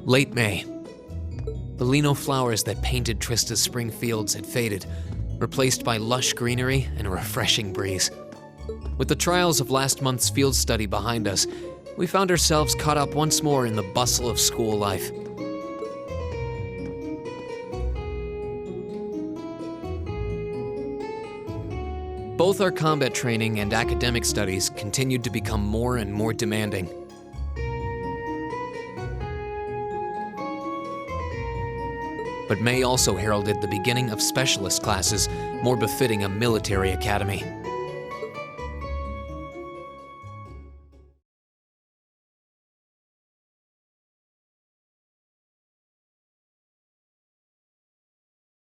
Late May. The lino flowers that painted Trista's spring fields had faded, replaced by lush greenery and a refreshing breeze. With the trials of last month's field study behind us, we found ourselves caught up once more in the bustle of school life. Both our combat training and academic studies continued to become more and more demanding. But May also heralded the beginning of specialist classes more befitting a military academy.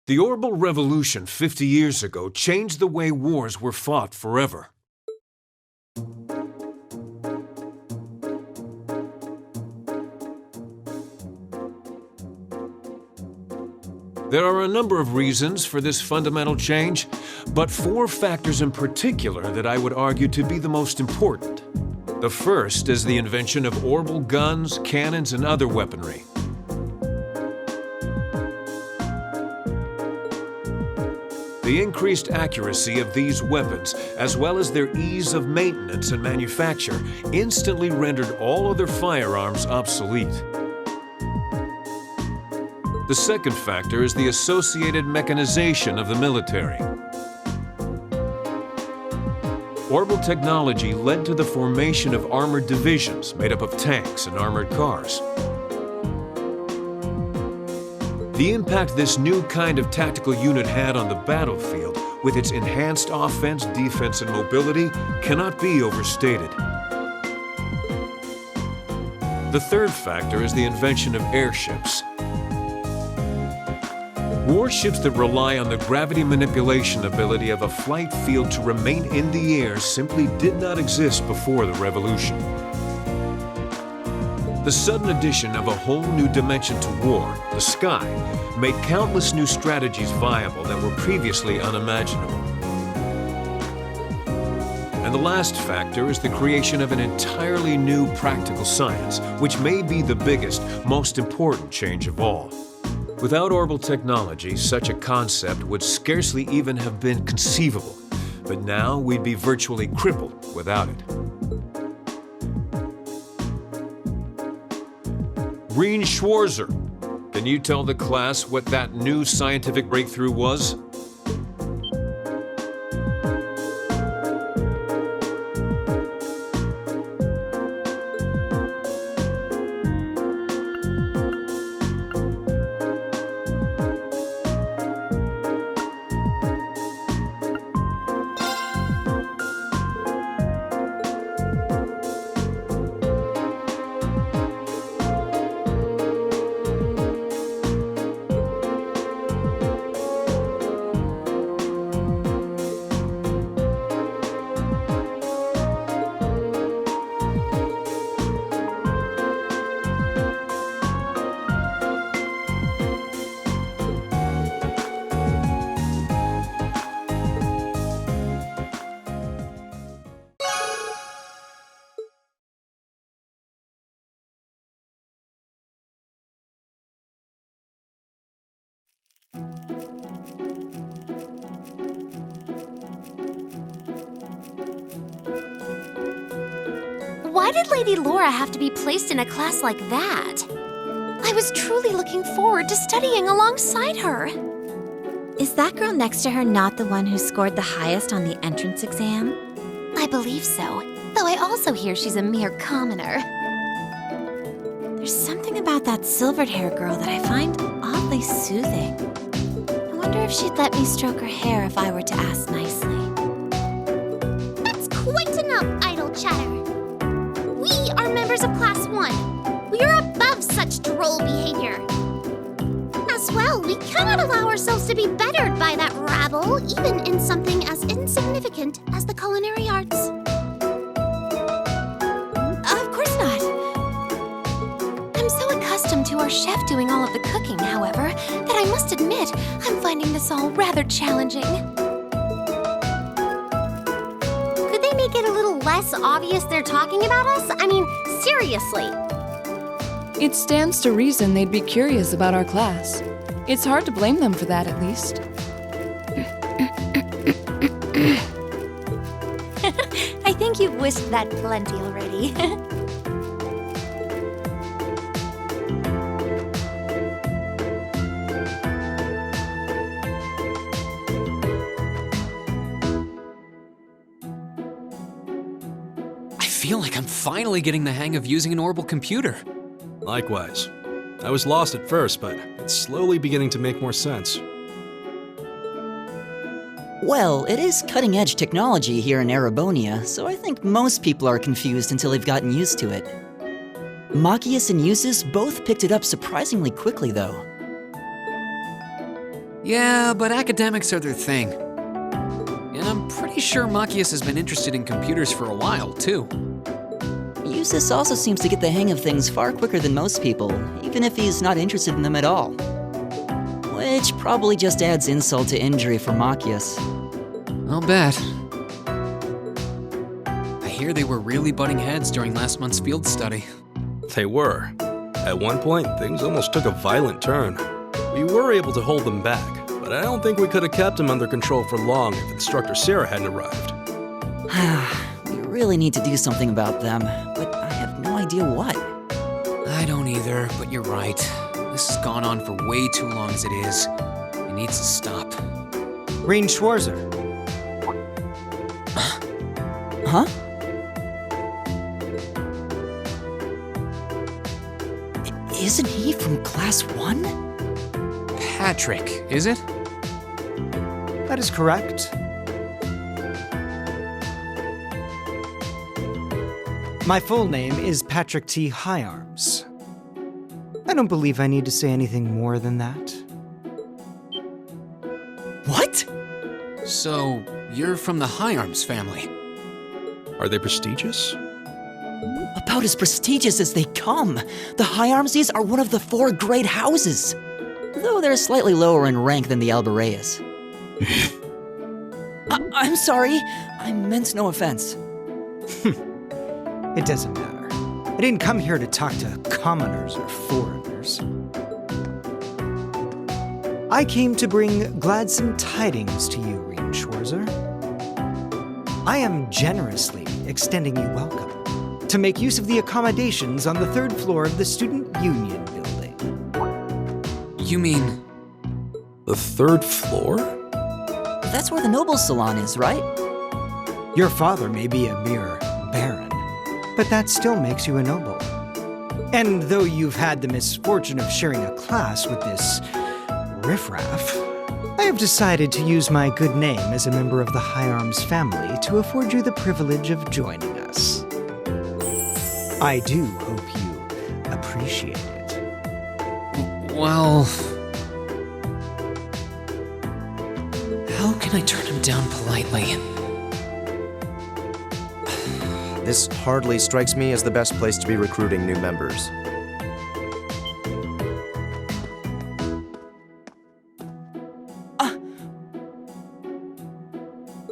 The Orbital Revolution 50 years ago changed the way wars were fought forever. There are a number of reasons for this fundamental change, but 4 factors in particular that I would argue to be the most important. The first is the invention of orbital guns, cannons, and other weaponry. The increased accuracy of these weapons, as well as their ease of maintenance and manufacture, instantly rendered all other firearms obsolete. The second factor is the associated mechanization of the military. Orbital technology led to the formation of armored divisions made up of tanks and armored cars. The impact this new kind of tactical unit had on the battlefield, with its enhanced offense, defense, and mobility, cannot be overstated. The third factor is the invention of airships. Warships that rely on the gravity manipulation ability of a flight field to remain in the air simply did not exist before the revolution. The sudden addition of a whole new dimension to war, the sky, made countless new strategies viable that were previously unimaginable. And the last factor is the creation of an entirely new practical science, which may be the biggest, most important change of all. Without orbital technology, such a concept would scarcely even have been conceivable, but now we'd be virtually crippled without it. Reen Schwarzer, can you tell the class what that new scientific breakthrough was? Why did Lady Laura have to be placed in a class like that? I was truly looking forward to studying alongside her. Is that girl next to her not the one who scored the highest on the entrance exam? I believe so, though I also hear she's a mere commoner. There's something about that silvered-haired girl that I find oddly soothing. I wonder if she'd let me stroke her hair if I were to ask nicely. That's quite enough idle chatter. We are members of Class 1. We are above such droll behavior. As well, we cannot allow ourselves to be bettered by that rabble, even in something as insignificant as the culinary arts. Of course not. I'm so accustomed to our chef doing all of the cooking, however, that I must admit I'm finding this all rather challenging. Could they make it a little less obvious they're talking about us? I mean, seriously. It stands to reason they'd be curious about our class. It's hard to blame them for that, at least. I think you've whisked that plenty already. I feel like I'm finally getting the hang of using an orbital computer. Likewise. I was lost at first, but it's slowly beginning to make more sense. Well, it is cutting-edge technology here in Erebonia, so I think most people are confused until they've gotten used to it. Machias and Eustace both picked it up surprisingly quickly, though. Yeah, but academics are their thing. And I'm pretty sure Machias has been interested in computers for a while, too. Eustace also seems to get the hang of things far quicker than most people, even if he's not interested in them at all. Which probably just adds insult to injury for Machias. I'll bet. I hear they were really butting heads during last month's field study. They were. At one point, things almost took a violent turn. We were able to hold them back, but I don't think we could have kept them under control for long if Instructor Sarah hadn't arrived. We really need to do something about them, but I have no idea what. I don't either, but you're right. This has gone on for way too long as it is. It needs to stop. Rein Schwarzer. Huh? Isn't he from Class 1? Patrick, is it? That is correct. My full name is Patrick T. Higharms. I don't believe I need to say anything more than that. What? So, you're from the Higharms family? Are they prestigious? About as prestigious as they come. The Higharmses are one of the 4 great houses, though they're slightly lower in rank than the Albareas. I'm sorry. I meant no offense. It doesn't matter. I didn't come here to talk to commoners or foreigners. I came to bring gladsome tidings to you, Rein Schwarzer. I am generously extending you welcome to make use of the accommodations on the 3rd floor of the Student Union building. You mean... The 3rd floor? That's where the Nobles Salon is, right? Your father may be a mere baron, but that still makes you a noble. And though you've had the misfortune of sharing a class with this riffraff, I have decided to use my good name as a member of the Higharms family to afford you the privilege of joining us. I do hope you appreciate it. Well... How can I turn him down politely? This hardly strikes me as the best place to be recruiting new members.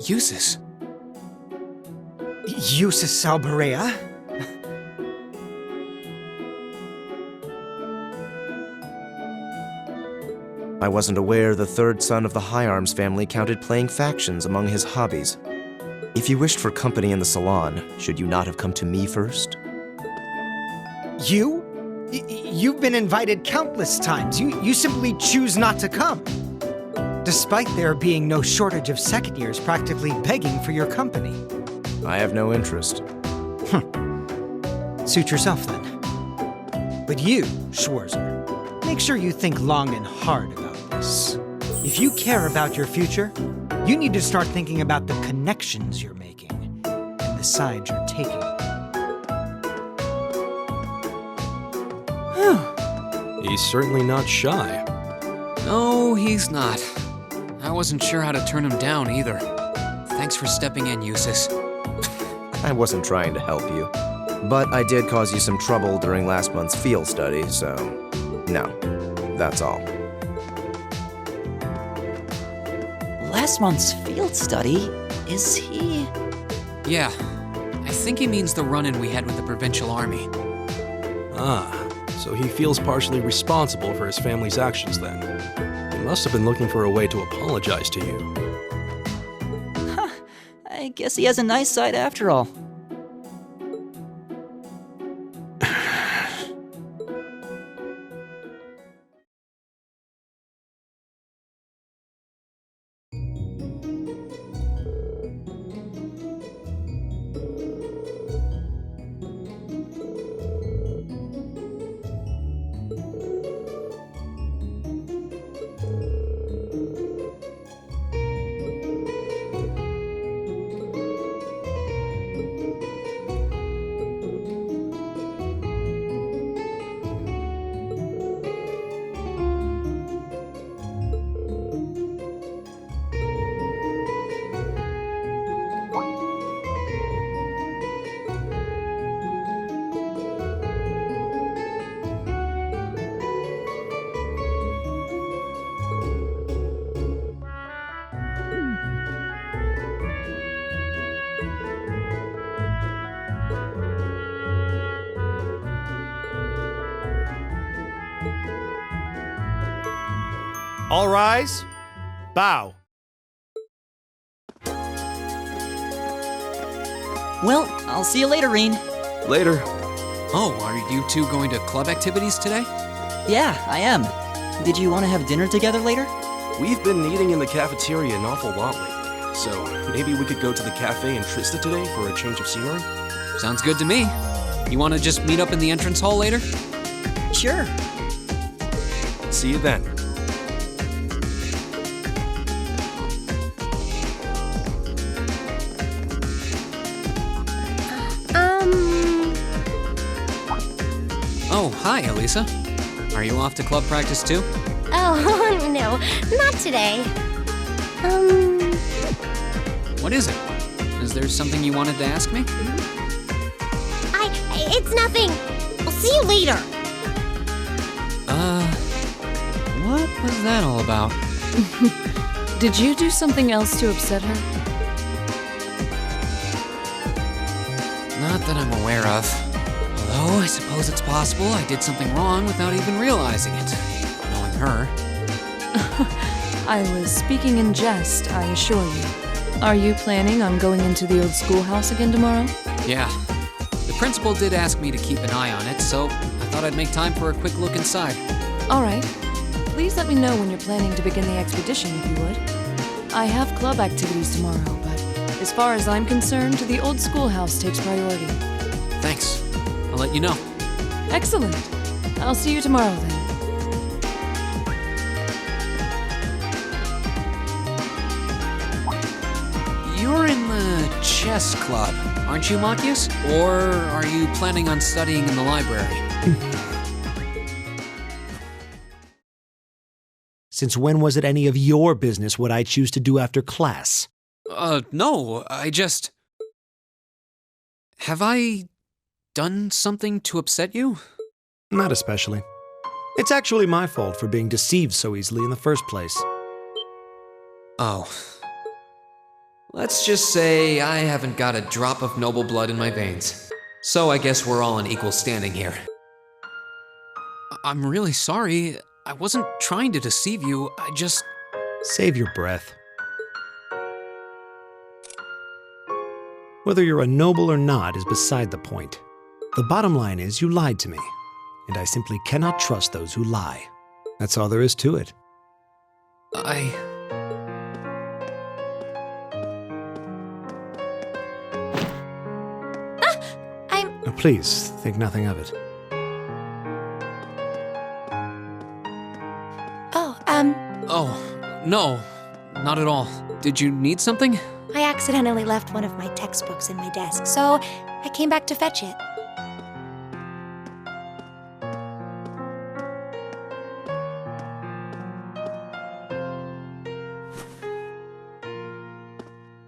Eustace. Eustace Albarea? I wasn't aware the 3rd son of the Higharms family counted playing factions among his hobbies. If you wished for company in the salon, should you not have come to me first? You? You've been invited countless times. You simply choose not to come. Despite there being no shortage of second years practically begging for your company. I have no interest. Suit yourself then. But you, Schwarzer, make sure you think long and hard about this. If you care about your future, you need to start thinking about the connections you're making and the side you're taking. He's certainly not shy. No, he's not. I wasn't sure how to turn him down either. Thanks for stepping in, Eustace. I wasn't trying to help you, but I did cause you some trouble during last month's field study, so no, that's all. Last month's field study? Is he... Yeah, I think he means the run-in we had with the provincial army. Ah, so he feels partially responsible for his family's actions then. He must have been looking for a way to apologize to you. I guess he has a nice side after all. All rise. Bow. Well, I'll see you later, Reen. Later. Oh, are you two going to club activities today? Yeah, I am. Did you want to have dinner together later? We've been eating in the cafeteria an awful lot lately, so maybe we could go to the cafe in Trista today for a change of scenery? Sounds good to me. You want to just meet up in the entrance hall later? Sure. See you then. Oh, hi, Elisa. Are you off to club practice too? Oh, no, not today. What is it? Is there something you wanted to ask me? It's nothing. I'll see you later. What was that all about? Did you do something else to upset her? Not that I'm aware of. Although, I suppose it's possible I did something wrong without even realizing it. Knowing her. I was speaking in jest, I assure you. Are you planning on going into the old schoolhouse again tomorrow? Yeah. The principal did ask me to keep an eye on it, so I thought I'd make time for a quick look inside. All right. Please let me know when you're planning to begin the expedition, if you would. I have club activities tomorrow, but as far as I'm concerned, the old schoolhouse takes priority. Thanks. I'll let you know. Excellent. I'll see you tomorrow then. You're in the chess club, aren't you, Machias? Or are you planning on studying in the library? Since when was it any of your business what I choose to do after class? No, I just... Have I done something to upset you? Not especially. It's actually my fault for being deceived so easily in the first place. Oh. Let's just say I haven't got a drop of noble blood in my veins. So I guess we're all in equal standing here. I'm really sorry. I wasn't trying to deceive you. I just... Save your breath. Whether you're a noble or not is beside the point. The bottom line is you lied to me, and I simply cannot trust those who lie. That's all there is to it. I'm... Now, please, think nothing of it. Oh, no. Not at all. Did you need something? I accidentally left one of my textbooks in my desk, so I came back to fetch it.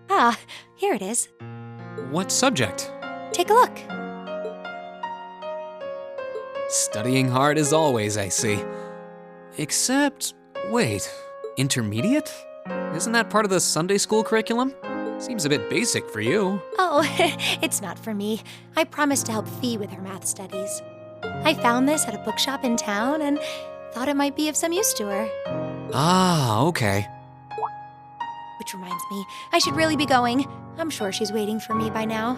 Ah, here it is. What subject? Take a look. Studying hard as always, I see. Except, wait, intermediate? Isn't that part of the Sunday school curriculum? Seems a bit basic for you. Oh, it's not for me. I promised to help Fee with her math studies. I found this at a bookshop in town and thought it might be of some use to her. Ah, okay. Which reminds me, I should really be going. I'm sure she's waiting for me by now.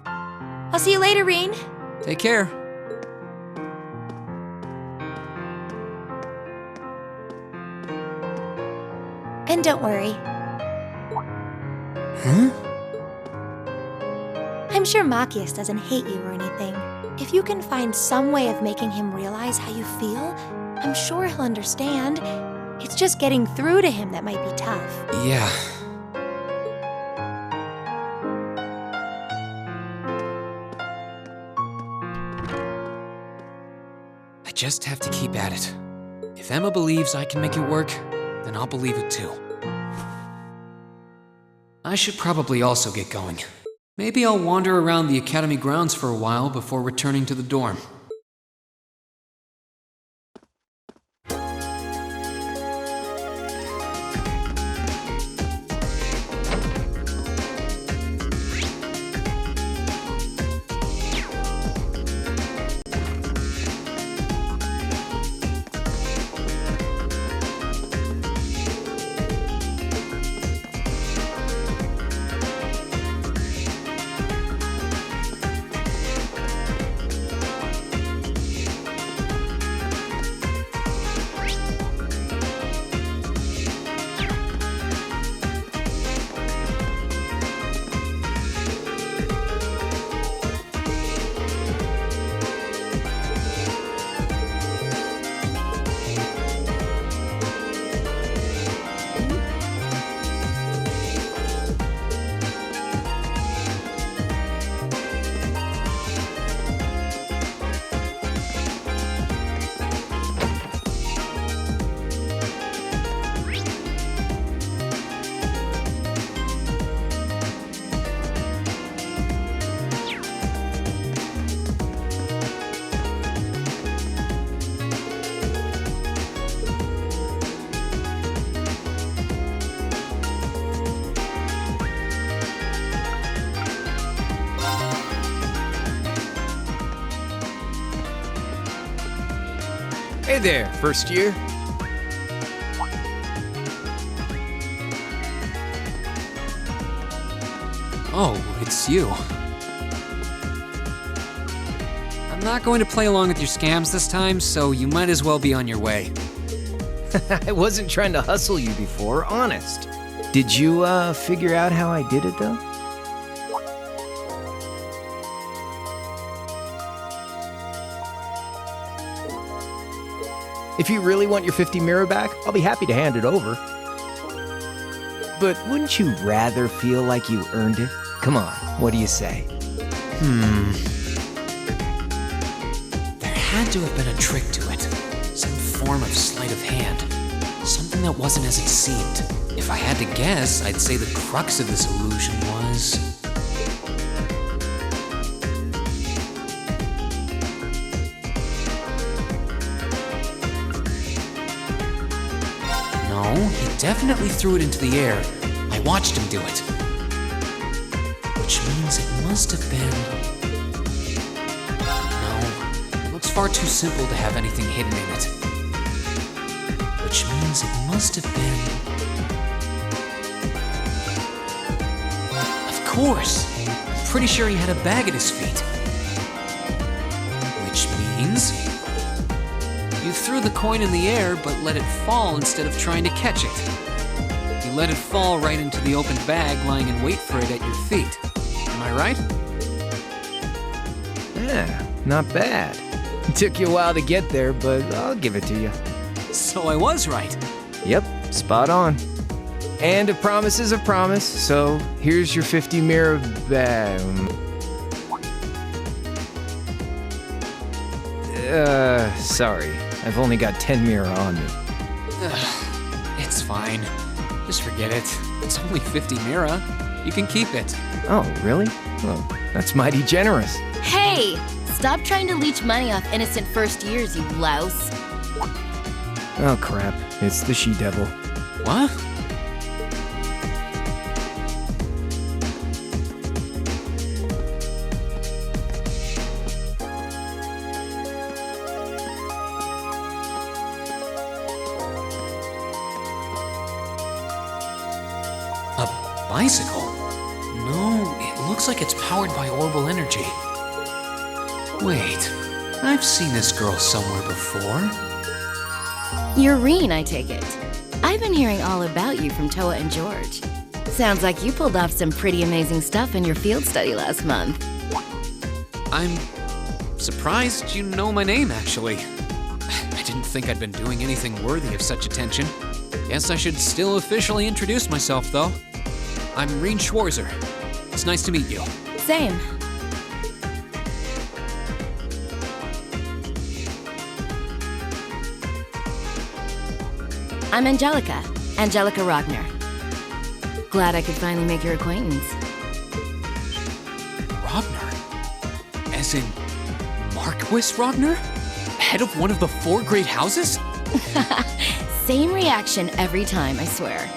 I'll see you later, Reen. Take care. And don't worry. Huh? I'm sure Machias doesn't hate you or anything. If you can find some way of making him realize how you feel, I'm sure he'll understand. It's just getting through to him that might be tough. Yeah. I just have to keep at it. If Emma believes I can make it work, then I'll believe it too. I should probably also get going. Maybe I'll wander around the academy grounds for a while before returning to the dorm. Hey there, first year. Oh, it's you. I'm not going to play along with your scams this time, so you might as well be on your way. I wasn't trying to hustle you before, honest. Did you, figure out how I did it, though? If you really want your 50 mirror back, I'll be happy to hand it over. But wouldn't you rather feel like you earned it? Come on, what do you say? There had to have been a trick to it. Some form of sleight of hand. Something that wasn't as it seemed. If I had to guess, I'd say the crux of this illusion was... No, he definitely threw it into the air. I watched him do it. Which means it must have been... No, it looks far too simple to have anything hidden in it. Which means it must have been... Of course! I'm pretty sure he had a bag at his feet. Which means... You threw the coin in the air, but let it fall instead of trying to catch it. You let it fall right into the open bag, lying in wait for it at your feet. Am I right? Yeah, not bad. It took you a while to get there, but I'll give it to you. So I was right. Yep, spot on. And a promise is a promise, so here's your 50 mirror bag. Sorry. I've only got 10 mirror on me. It's fine. Just forget it. It's only 50 Mira. You can keep it. Oh, really? Well, that's mighty generous. Hey! Stop trying to leech money off innocent first years, you louse. Oh, crap. It's the she-devil. What? A bicycle? No, it looks like it's powered by orbital energy. Wait, I've seen this girl somewhere before. You're Reen, I take it. I've been hearing all about you from Toa and George. Sounds like you pulled off some pretty amazing stuff in your field study last month. I'm surprised you know my name, actually. I didn't think I'd been doing anything worthy of such attention. Guess I should still officially introduce myself, though. I'm Reen Schwarzer. It's nice to meet you. Same. I'm Angelica Ragnar. Glad I could finally make your acquaintance. Ragnar? As in Marquis Ragnar? Head of one of the 4 great houses? Same reaction every time, I swear.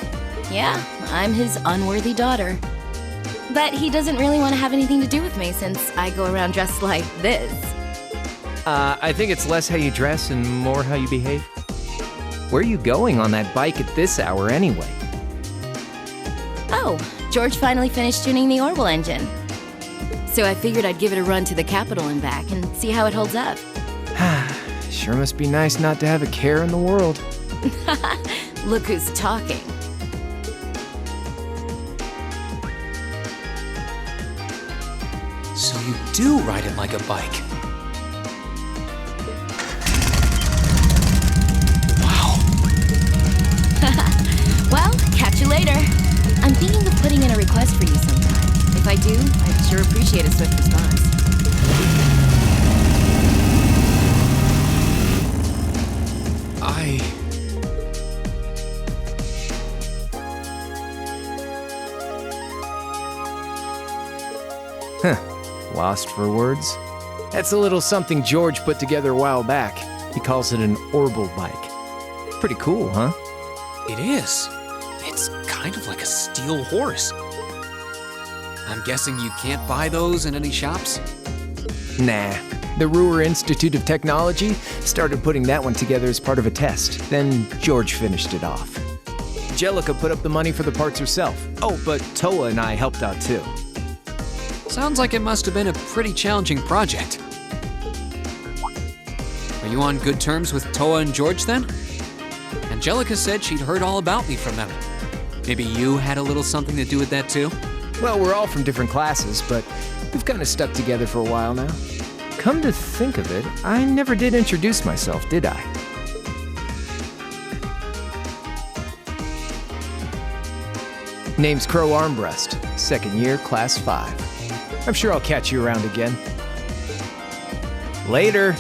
Yeah, I'm his unworthy daughter. But he doesn't really want to have anything to do with me since I go around dressed like this. I think it's less how you dress and more how you behave. Where are you going on that bike at this hour anyway? Oh, George finally finished tuning the orbital engine. So I figured I'd give it a run to the capital and back and see how it holds up. Sure must be nice not to have a care in the world. Look who's talking. So you do ride it like a bike. Wow. Well, catch you later. I'm thinking of putting in a request for you sometime. If I do, I'd sure appreciate a swift response. Lost for words? That's a little something George put together a while back. He calls it an orbital bike. Pretty cool, huh? It is. It's kind of like a steel horse. I'm guessing you can't buy those in any shops? Nah. The Ruhr Institute of Technology started putting that one together as part of a test. Then George finished it off. Angelica put up the money for the parts herself. Oh, but Toa and I helped out too. Sounds like it must have been a pretty challenging project. Are you on good terms with Toa and George then? Angelica said she'd heard all about me from them. Maybe you had a little something to do with that too? Well, we're all from different classes, but we've kind of stuck together for a while now. Come to think of it, I never did introduce myself, did I? Name's Crow Armbrust, 2nd year, class 5. I'm sure I'll catch you around again. Later!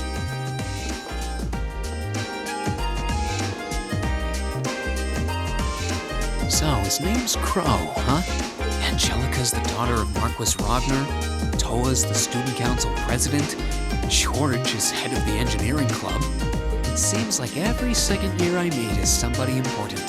So, his name's Crow, huh? Angelica's the daughter of Marquis Ragnar, Toa's the student council president, George is head of the engineering club. It seems like every second year I meet is somebody important.